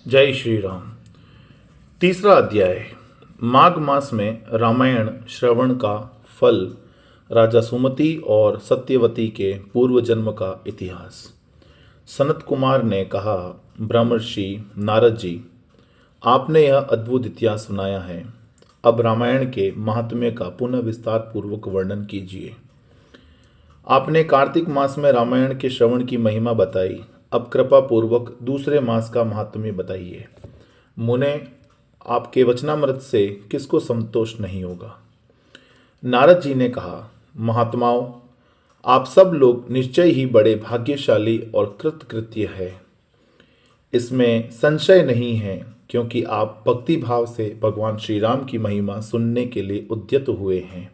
जय श्री राम। तीसरा अध्याय। माघ मास में रामायण श्रवण का फल, राजा सुमति और सत्यवती के पूर्व जन्म का इतिहास। सनत कुमार ने कहा, ब्रह्मर्षि नारद जी, आपने यह अद्भुत इतिहास सुनाया है। अब रामायण के महात्म्य का पुनः विस्तार पूर्वक वर्णन कीजिए। आपने कार्तिक मास में रामायण के श्रवण की महिमा बताई, अब कृपा पूर्वक दूसरे मास का महात्म्य बताइए। मुने, आपके वचनामृत से किसको संतोष नहीं होगा। नारद जी ने कहा, महात्माओं, आप सब लोग निश्चय ही बड़े भाग्यशाली और कृतकृत्य है, इसमें संशय नहीं है, क्योंकि आप भक्ति भाव से भगवान श्री राम की महिमा सुनने के लिए उद्यत हुए हैं।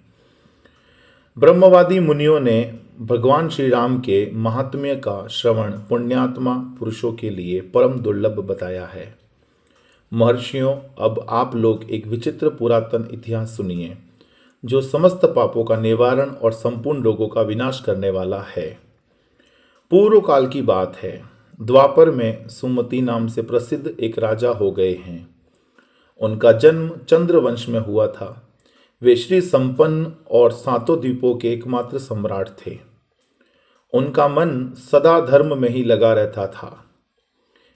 ब्रह्मवादी मुनियों ने भगवान श्री राम के महात्म्य का श्रवण पुण्यात्मा पुरुषों के लिए परम दुर्लभ बताया है। महर्षियों, अब आप लोग एक विचित्र पुरातन इतिहास सुनिए, जो समस्त पापों का निवारण और संपूर्ण रोगों का विनाश करने वाला है। पूर्व काल की बात है। द्वापर में सुमति नाम से प्रसिद्ध एक राजा हो गए हैं। उनका जन्म चंद्रवंश में हुआ था। वे श्री संपन्न और सातों द्वीपों के एकमात्र सम्राट थे। उनका मन सदा धर्म में ही लगा रहता था।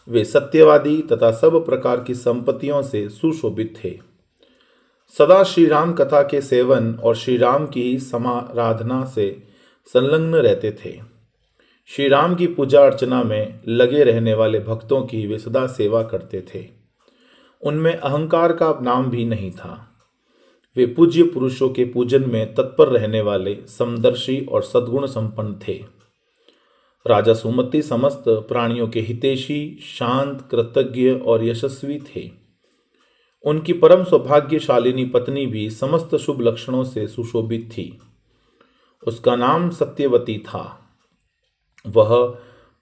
वे सत्यवादी तथा सब प्रकार की संपत्तियों से सुशोभित थे। सदा श्री राम कथा के सेवन और श्री राम की समाराधना से संलग्न रहते थे। श्री राम की पूजा अर्चना में लगे रहने वाले भक्तों की वे सदा सेवा करते थे। उनमें अहंकार का नाम भी नहीं था। वे पूज्य पुरुषों के पूजन में तत्पर रहने वाले समदर्शी और सद्गुण संपन्न थे। राजा सुमति समस्त प्राणियों के हितैषी, शांत, कृतज्ञ और यशस्वी थे। उनकी परम सौभाग्यशालिनी पत्नी भी समस्त शुभ लक्षणों से सुशोभित थी। उसका नाम सत्यवती था। वह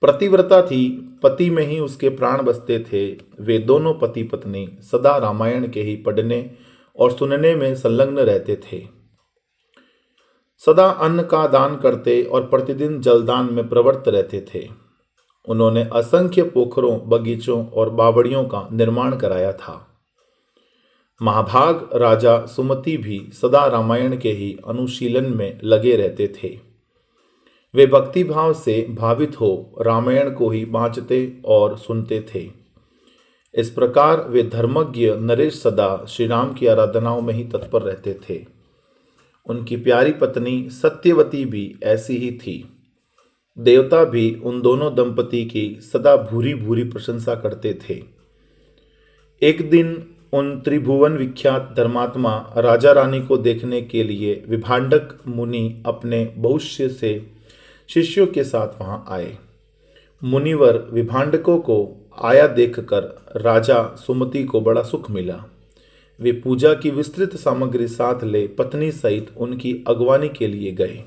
प्रतिव्रता थी, पति में ही उसके प्राण बसते थे। वे दोनों पति पत्नी सदा रामायण के ही पढ़ने और सुनने में संलग्न रहते थे। सदा अन्न का दान करते और प्रतिदिन जलदान में प्रवृत्त रहते थे। उन्होंने असंख्य पोखरों, बगीचों और बावड़ियों का निर्माण कराया था। महाभाग राजा सुमति भी सदा रामायण के ही अनुशीलन में लगे रहते थे। वे भक्ति भाव से भावित हो रामायण को ही बाँचते और सुनते थे। इस प्रकार वे धर्मज्ञ नरेश सदा श्री राम की आराधनाओं में ही तत्पर रहते थे। उनकी प्यारी पत्नी सत्यवती भी ऐसी ही थी। देवता भी उन दोनों दंपति की सदा भूरी भूरी प्रशंसा करते थे। एक दिन उन त्रिभुवन विख्यात धर्मात्मा राजा रानी को देखने के लिए विभांडक मुनि अपने बहुश्य से शिष्यों के साथ वहां आए। मुनिवर विभांडकों को आया देखकर राजा सुमति को बड़ा सुख मिला। वे पूजा की विस्तृत सामग्री साथ ले पत्नी सहित उनकी अगवानी के लिए गए।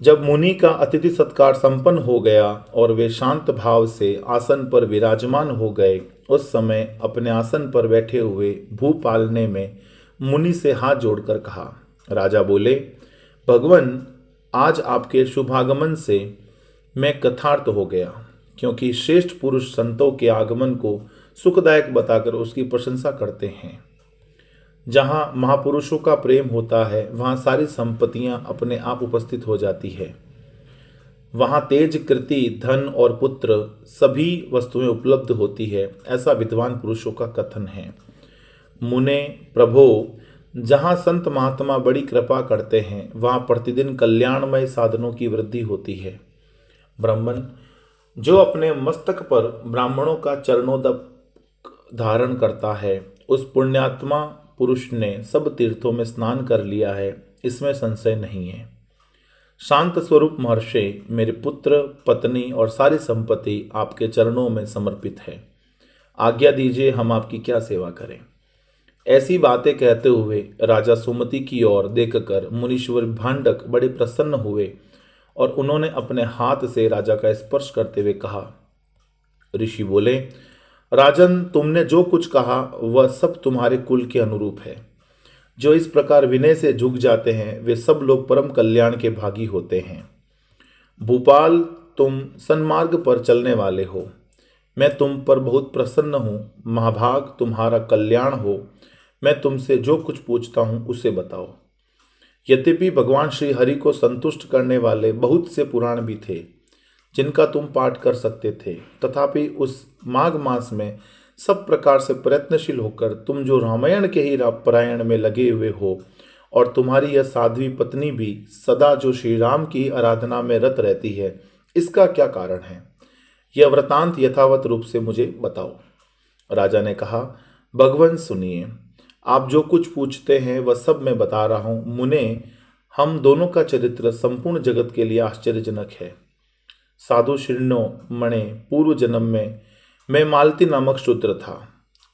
जब मुनि का अतिथि सत्कार संपन्न हो गया और वे शांत भाव से आसन पर विराजमान हो गए, उस समय अपने आसन पर बैठे हुए भूपाल ने में मुनि से हाथ जोड़कर कहा। राजा बोले, भगवान, आज आपके शुभागमन से मैं कृतार्थ हो गया, क्योंकि श्रेष्ठ पुरुष संतों के आगमन को सुखदायक बताकर उसकी प्रशंसा करते हैं। जहाँ महापुरुषों का प्रेम होता है, वहाँ सारी संपत्तियाँ अपने आप उपस्थित हो जाती है। वहाँ तेज, कृति, धन और पुत्र सभी वस्तुएं उपलब्ध होती है, ऐसा विद्वान पुरुषों का कथन है। मुने, प्रभो, जहाँ संत महात्मा बड़ी कृपा करते हैं, वहाँ प्रतिदिन कल्याणमय साधनों की वृद्धि होती है। ब्राह्मण, जो अपने मस्तक पर ब्राह्मणों का चरणोदक धारण करता है, उस पुण्यात्मा पुरुष ने सब तीर्थों में स्नान कर लिया है, इसमें संशय नहीं है। शांत स्वरूप महर्षि, मेरे पुत्र, पत्नी और सारी संपत्ति आपके चरणों में समर्पित है। आज्ञा दीजिए, हम आपकी क्या सेवा करें। ऐसी बातें कहते हुए राजा सुमति की ओर देखकर मुनीश्वर भांडक बड़े प्रसन्न हुए और उन्होंने अपने हाथ से राजा का स्पर्श करते हुए कहा। ऋषि बोले, राजन, तुमने जो कुछ कहा वह सब तुम्हारे कुल के अनुरूप है। जो इस प्रकार विनय से झुक जाते हैं, वे सब लोग परम कल्याण के भागी होते हैं। भूपाल, तुम सन्मार्ग पर चलने वाले हो। मैं तुम पर बहुत प्रसन्न हूँ, महाभाग तुम्हारा कल्याण हो। मैं तुमसे जो कुछ पूछता हूँ उसे बताओ। यद्यपि भगवान श्री हरि को संतुष्ट करने वाले बहुत से पुराण भी थे जिनका तुम पाठ कर सकते थे, तथापि उस माघ मास में सब प्रकार से प्रयत्नशील होकर तुम जो रामायण के ही पारायण में लगे हुए हो, और तुम्हारी यह साध्वी पत्नी भी सदा जो श्री राम की आराधना में रत रहती है, इसका क्या कारण है? यह वृतांत यथावत रूप से मुझे बताओ। राजा ने कहा, भगवान सुनिए, आप जो कुछ पूछते हैं वह सब मैं बता रहा हूँ। मुने, हम दोनों का चरित्र संपूर्ण जगत के लिए आश्चर्यजनक है। साधु शिर्णो मणे, पूर्व जन्म में मैं मालती नामक शूद्र था।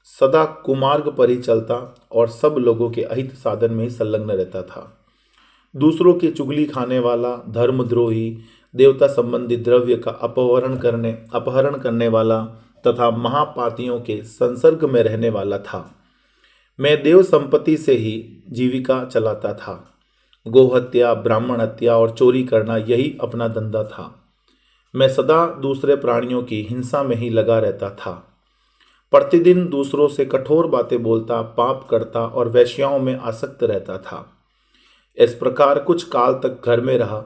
सदा कुमार्ग पर ही चलता और सब लोगों के अहित साधन में ही संलग्न रहता था। दूसरों की चुगली खाने वाला, धर्मद्रोही, देवता संबंधी द्रव्य का अपहरण करने वाला तथा महापातियों के संसर्ग में रहने वाला था। मैं देव संपत्ति से ही जीविका चलाता था। गोहत्या, ब्राह्मण हत्या और चोरी करना यही अपना धंधा था। मैं सदा दूसरे प्राणियों की हिंसा में ही लगा रहता था। प्रतिदिन दूसरों से कठोर बातें बोलता, पाप करता और वेश्याओं में आसक्त रहता था। इस प्रकार कुछ काल तक घर में रहा।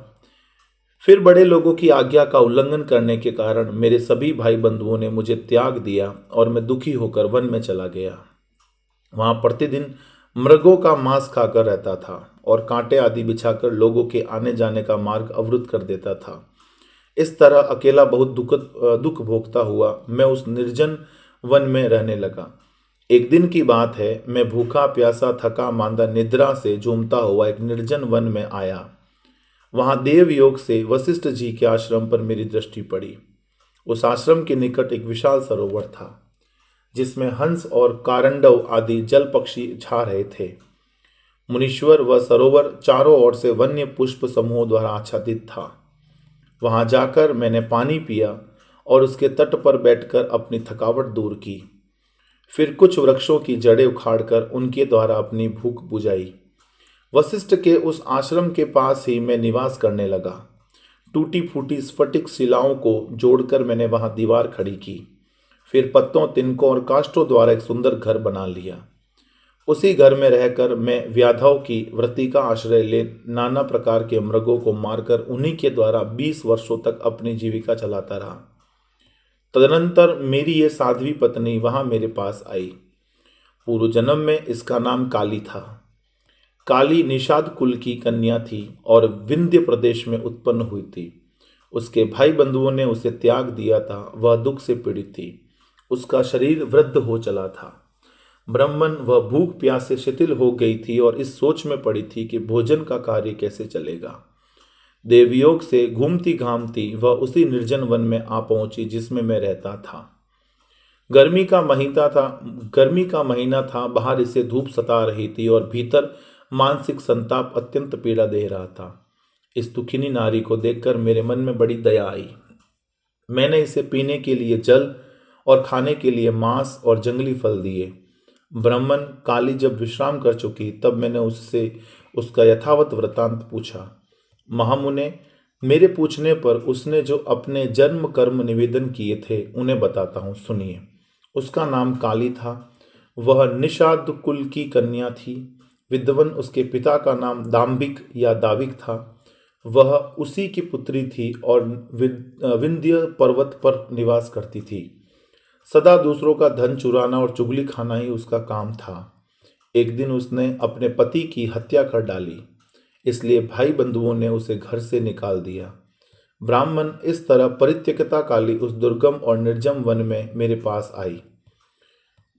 फिर बड़े लोगों की आज्ञा का उल्लंघन करने के कारण मेरे सभी भाई बंधुओं ने मुझे त्याग दिया और मैं दुखी होकर वन में चला गया। वहां प्रतिदिन मृगों का मांस खाकर रहता था और कांटे आदि बिछाकर लोगों के आने जाने का मार्ग अवरुद्ध कर देता था। इस तरह अकेला बहुत दुख भोगता हुआ मैं उस निर्जन वन में रहने लगा। एक दिन की बात है, मैं भूखा प्यासा थका मांदा निद्रा से झूमता हुआ एक निर्जन वन में आया। वहां देव योग से वशिष्ठ जी के आश्रम पर मेरी दृष्टि पड़ी। उस आश्रम के निकट एक विशाल सरोवर था जिसमें हंस और कारंडव आदि जल पक्षी छा रहे थे। मुनीश्वर वह सरोवर चारों ओर से वन्य पुष्प समूहों द्वारा आच्छादित था। वहां जाकर मैंने पानी पिया और उसके तट पर बैठकर अपनी थकावट दूर की। फिर कुछ वृक्षों की जड़ें उखाड़कर उनके द्वारा अपनी भूख बुझाई। वशिष्ठ के उस आश्रम के पास ही मैं निवास करने लगा। टूटी फूटी स्फटिक शिलाओं को जोड़कर मैंने वहां दीवार खड़ी की। फिर पत्तों, तिनकों और काष्ठों द्वारा एक सुंदर घर बना लिया। उसी घर में रहकर मैं व्याधों की वृत्ति का आश्रय ले नाना प्रकार के मृगों को मारकर उन्हीं के द्वारा 20 वर्षों तक अपनी जीविका चलाता रहा। तदनंतर मेरी ये साध्वी पत्नी वहां मेरे पास आई। पूर्व जन्म में इसका नाम काली था। काली निषाद कुल की कन्या थी और विंध्य प्रदेश में उत्पन्न हुई थी। उसके भाई बंधुओं ने उसे त्याग दिया था। वह दुख से पीड़ित थी। उसका शरीर वृद्ध हो चला था। ब्राह्मण वह भूख प्यास से शिथिल हो गई थी और इस सोच में पड़ी थी कि भोजन का कार्य कैसे चलेगा। देवयोग से घूमती घामती वह उसी निर्जन वन में आ पहुंची जिसमें मैं रहता था। गर्मी का महीना था। बाहर इसे धूप सता रही थी और भीतर मानसिक संताप अत्यंत पीड़ा दे रहा था। इस दुखिनी नारी को देखकर मेरे मन में बड़ी दया आई। मैंने इसे पीने के लिए जल और खाने के लिए मांस और जंगली फल दिए। ब्राह्मण काली जब विश्राम कर चुकी तब मैंने उससे उसका यथावत वृतांत पूछा। महामुने, मेरे पूछने पर उसने जो अपने जन्म कर्म निवेदन किए थे उन्हें बताता हूँ, सुनिए। उसका नाम काली था। वह निषाद कुल की कन्या थी। विद्वन उसके पिता का नाम दाम्भिक या दाविक था। वह उसी की पुत्री थी और विंध्य पर्वत पर निवास करती थी। सदा दूसरों का धन चुराना और चुगली खाना ही उसका काम था। एक दिन उसने अपने पति की हत्या कर डाली, इसलिए भाई बंधुओं ने उसे घर से निकाल दिया। ब्राह्मण इस तरह परित्यक्ता काली उस दुर्गम और निर्जम वन में मेरे पास आई।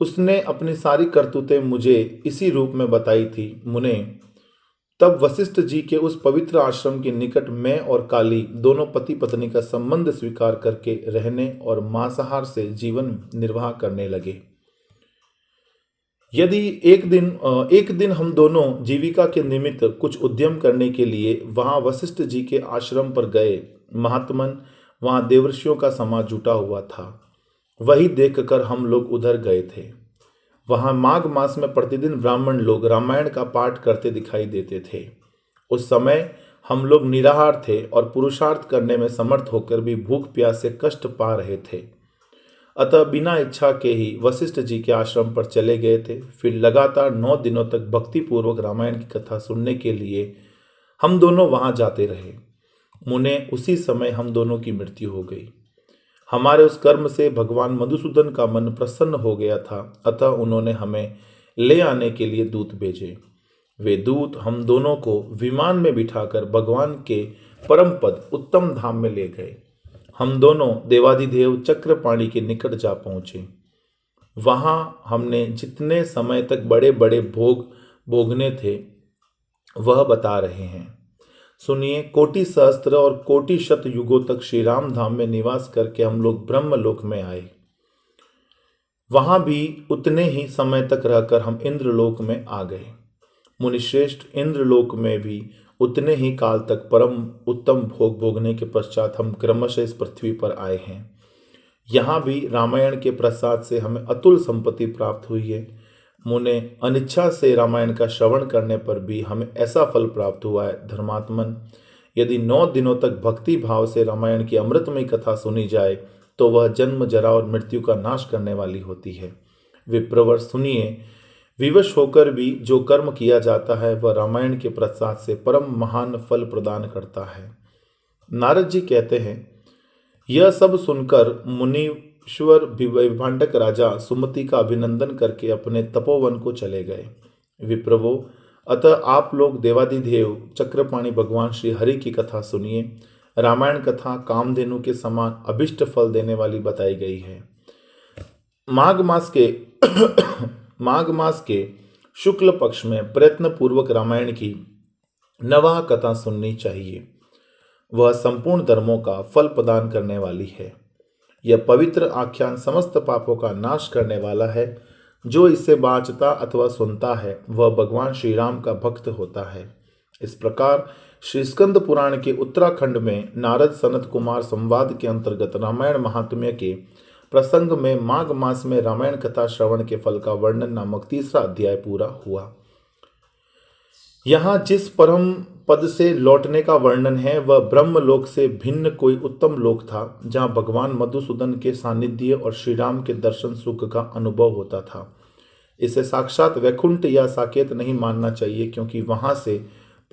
उसने अपनी सारी करतूतें मुझे इसी रूप में बताई थी। मुने, तब वशिष्ठ जी के उस पवित्र आश्रम के निकट मैं और काली दोनों पति पत्नी का संबंध स्वीकार करके रहने और मांसाहार से जीवन निर्वाह करने लगे। यदि एक दिन हम दोनों जीविका के निमित्त कुछ उद्यम करने के लिए वहां वशिष्ठ जी के आश्रम पर गए। महात्मन, वहां देवर्षियों का समाज जुटा हुआ था। वही देखकर हम लोग उधर गए थे। वहां माघ मास में प्रतिदिन ब्राह्मण लोग रामायण का पाठ करते दिखाई देते थे। उस समय हम लोग निराहार थे और पुरुषार्थ करने में समर्थ होकर भी भूख प्यास से कष्ट पा रहे थे। अतः बिना इच्छा के ही वशिष्ठ जी के आश्रम पर चले गए थे। फिर लगातार 9 दिनों तक भक्तिपूर्वक रामायण की कथा सुनने के लिए हम दोनों वहां जाते रहे। मुने उसी समय हम दोनों की मृत्यु हो गई। हमारे उस कर्म से भगवान मधुसूदन का मन प्रसन्न हो गया था, अतः उन्होंने हमें ले आने के लिए दूत भेजे। वे दूत हम दोनों को विमान में बिठाकर भगवान के परम पद उत्तम धाम में ले गए। हम दोनों देवाधिदेव चक्रपाणि के निकट जा पहुंचे। वहां हमने जितने समय तक बड़े बड़े भोग भोगने थे वह बता रहे हैं। सुनिए, कोटि सहस्त्र और कोटि शत युगों तक श्री राम धाम में निवास करके हम लोग ब्रह्मलोक में आए। वहां भी उतने ही समय तक रहकर हम इंद्रलोक में आ गए। मुनिश्रेष्ठ, इंद्रलोक में भी उतने ही काल तक परम उत्तम भोग भोगने के पश्चात हम क्रमशः इस पृथ्वी पर आए हैं। यहाँ भी रामायण के प्रसाद से हमें अतुल संपत्ति प्राप्त हुई है। मुने, अनिच्छा से रामायण का श्रवण करने पर भी हमें ऐसा फल प्राप्त हुआ है। धर्मात्मन, यदि 9 दिनों तक भक्ति भाव से रामायण की अमृतमयी कथा सुनी जाए तो वह जन्म, जरा और मृत्यु का नाश करने वाली होती है। विप्रवर, सुनिए, विवश होकर भी जो कर्म किया जाता है वह रामायण के प्रसाद से परम महान फल प्रदान करता है। नारद जी कहते हैं, यह सब सुनकर मुनीश्वर विभांडक राजा सुमति का अभिनंदन करके अपने तपोवन को चले गए। विप्रवो, अतः आप लोग देवादिदेव चक्रपाणि भगवान श्री हरि की कथा सुनिए। रामायण कथा कामधेनु के समान अभिष्ट फल देने वाली बताई गई है। माघ मास के शुक्ल पक्ष में प्रयत्न पूर्वक रामायण की नवाह कथा सुननी चाहिए। वह संपूर्ण धर्मों का फल प्रदान करने वाली है। यह पवित्र आख्यान समस्त पापों का नाश करने वाला है। जो इसे बाँचता अथवा सुनता है वह भगवान श्री राम का भक्त होता है। इस प्रकार श्री स्कंद पुराण के उत्तराखंड में नारद सनत कुमार संवाद के अंतर्गत रामायण महात्म्य के प्रसंग में माघ मास में रामायण कथा श्रवण के फल का वर्णन नामक 3रा अध्याय पूरा हुआ। यहाँ जिस परम पद से लौटने का वर्णन है वह ब्रह्मलोक से भिन्न कोई उत्तम लोक था, जहाँ भगवान मधुसूदन के सानिध्य और श्री राम के दर्शन सुख का अनुभव होता था। इसे साक्षात वैकुंठ या साकेत नहीं मानना चाहिए, क्योंकि वहां से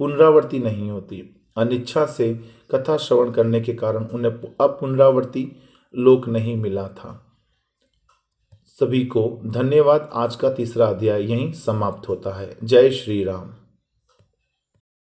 पुनरावृत्ति नहीं होती। अनिच्छा से कथा श्रवण करने के कारण उन्हें अपुनरावृत्ति लोक नहीं मिला था। सभी को धन्यवाद। आज का 3रा अध्याय यहीं समाप्त होता है। जय श्री राम।